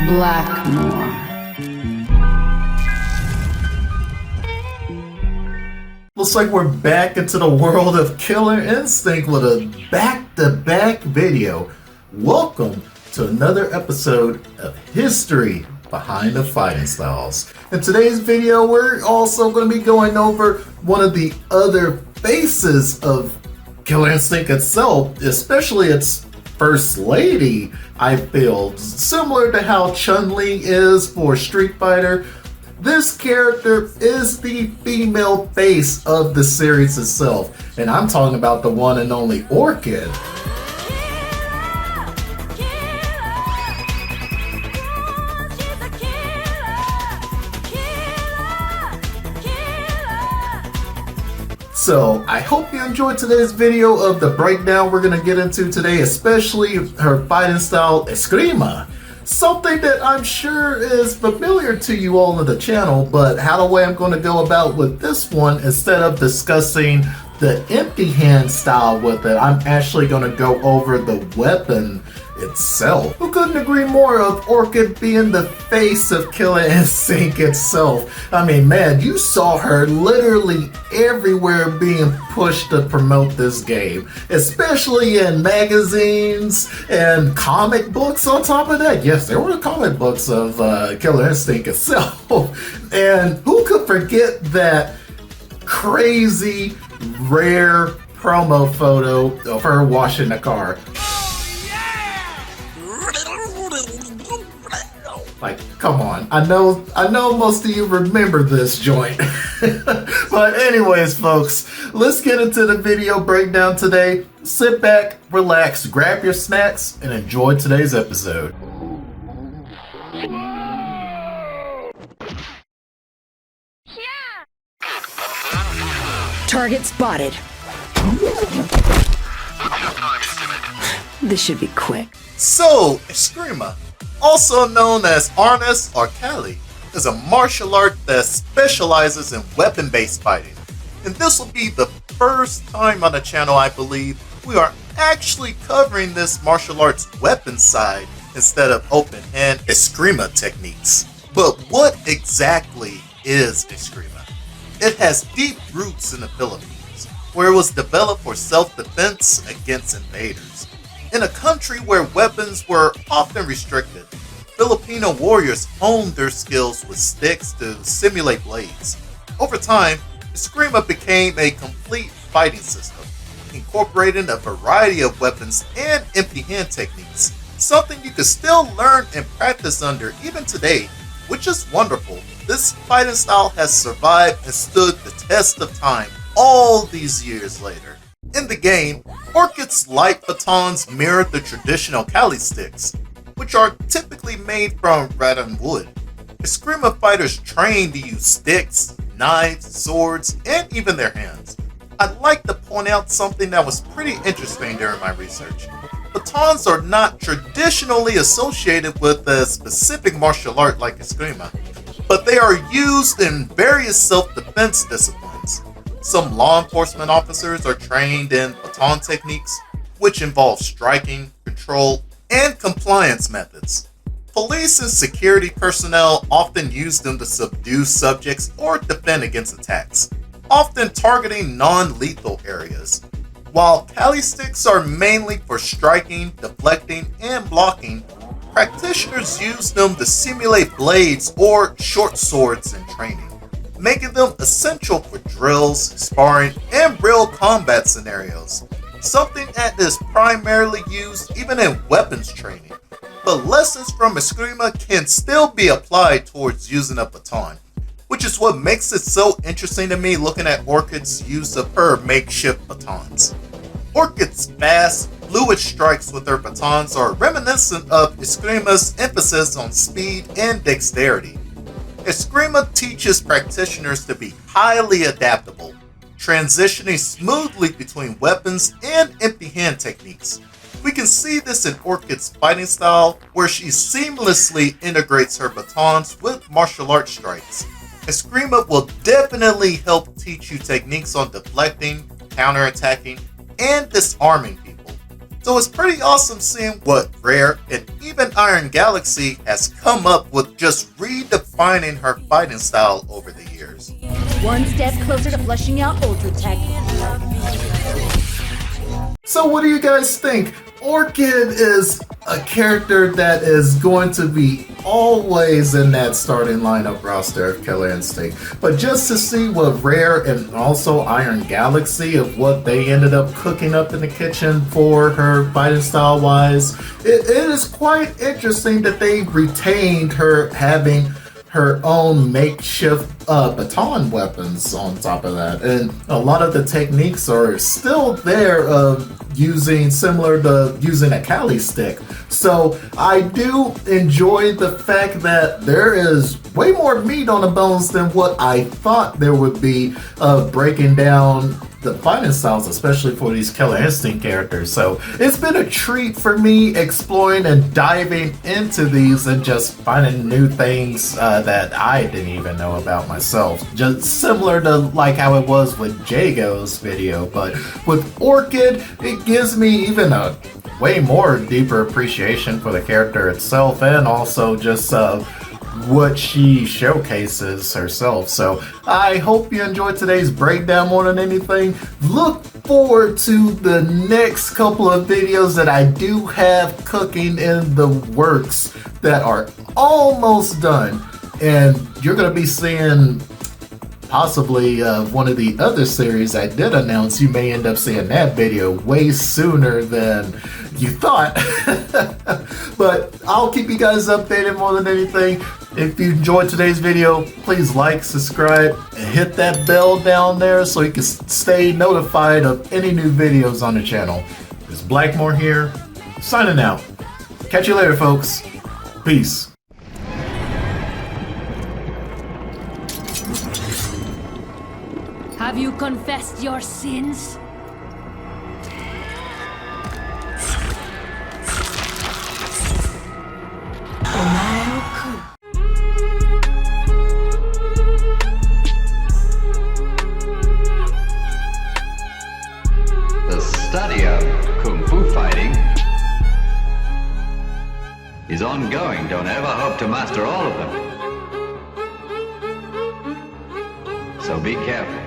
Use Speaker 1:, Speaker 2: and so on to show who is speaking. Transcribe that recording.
Speaker 1: Blackmore.
Speaker 2: Looks like we're back into the world of Killer Instinct with a back-to-back video. Welcome to another episode of History Behind the Fighting Styles. In today's video, we're also going to be going over one of the other faces of Killer Instinct itself, especially its First Lady, I feel. Similar to how Chun-Li is for Street Fighter, this character is the female face of the series itself, and I'm talking about the one and only Orchid. So, I hope you enjoyed today's video of the breakdown we're going to get into today, especially her fighting style, Eskrima. Something that I'm sure is familiar to you all on the channel, but how the way I'm going to go about with this one, instead of discussing the empty hand style with it, I'm actually going to go over the weapon itself. Who couldn't agree more of Orchid being the face of Killer Instinct itself? I mean, man, you saw her literally everywhere being pushed to promote this game, especially in magazines and comic books on top of that. Yes, there were comic books of Killer Instinct itself. And who could forget that crazy, rare promo photo of her washing the car? Like, come on. I know most of you remember this joint. But anyways, folks, let's get into the video breakdown today. Sit back, relax, grab your snacks, and enjoy today's episode.
Speaker 1: Target spotted. This should be quick.
Speaker 2: So, Eskrima, also known as Arnis or Kali, is a martial art that specializes in weapon-based fighting. And this will be the first time on the channel, I believe, we are actually covering this martial arts weapon side instead of open hand Eskrima techniques. But what exactly is Eskrima? It has deep roots in the Philippines, where it was developed for self-defense against invaders. In a country where weapons were often restricted, Filipino warriors honed their skills with sticks to simulate blades. Over time, Eskrima became a complete fighting system, incorporating a variety of weapons and empty hand techniques, something you can still learn and practice under even today, which is wonderful. This fighting style has survived and stood the test of time all these years later. In the game, Orchid's light batons mirror the traditional Kali sticks, which are typically made from rattan wood. Eskrima fighters train to use sticks, knives, swords, and even their hands. I'd like to point out something that was pretty interesting during my research. Batons are not traditionally associated with a specific martial art like Eskrima, but they are used in various self-defense disciplines. Some law enforcement officers are trained in baton techniques, which involve striking, control, and compliance methods. Police and security personnel often use them to subdue subjects or defend against attacks, often targeting non-lethal areas. While Kali sticks are mainly for striking, deflecting, and blocking, practitioners use them to simulate blades or short swords in training, making them essential for drills, sparring, and real combat scenarios, something that is primarily used even in weapons training. But lessons from Eskrima can still be applied towards using a baton, which is what makes it so interesting to me looking at Orchid's use of her makeshift batons. Orchid's fast, fluid strikes with her batons are reminiscent of Eskrima's emphasis on speed and dexterity. Eskrima teaches practitioners to be highly adaptable, transitioning smoothly between weapons and empty hand techniques. We can see this in Orchid's fighting style, where she seamlessly integrates her batons with martial arts strikes. Eskrima will definitely help teach you techniques on deflecting, counterattacking, and disarming people. So it's pretty awesome seeing what Rare and even Iron Galaxy has come up with just redefining her fighting style over the years.
Speaker 1: One step closer to flushing out Ultra Tech.
Speaker 3: So what do you guys think? Orchid is a character that is going to be always in that starting lineup roster of Killer Instinct. But just to see what Rare and also Iron Galaxy of what they ended up cooking up in the kitchen for her fighting style wise, it is quite interesting that they retained her having her own makeshift baton weapons on top of that, and a lot of the techniques are still there of using similar to using a Kali stick. So I do enjoy the fact that there is way more meat on the bones than what I thought there would be of breaking down the fighting styles, especially for these Killer Instinct characters. So it's been a treat for me exploring and diving into these and just finding new things that I didn't even know about myself. Just similar to like how it was with Jago's video, but with Orchid, it gives me even a way more deeper appreciation for the character itself, and also just what she showcases herself. So I hope you enjoyed today's breakdown more than anything. Look forward to the next couple of videos that I do have cooking in the works that are almost done, and you're going to be seeing possibly one of the other series I did announce. You may end up seeing that video way sooner than you thought. But I'll keep you guys updated more than anything. If you enjoyed today's video, please like, subscribe, and hit that bell down there so you can stay notified of any new videos on the channel. It's Blackmore here, signing out. Catch you later, folks. Peace.
Speaker 1: Have you confessed your sins?
Speaker 4: The study of Kung Fu fighting is ongoing. Don't ever hope to master all of them. So be careful.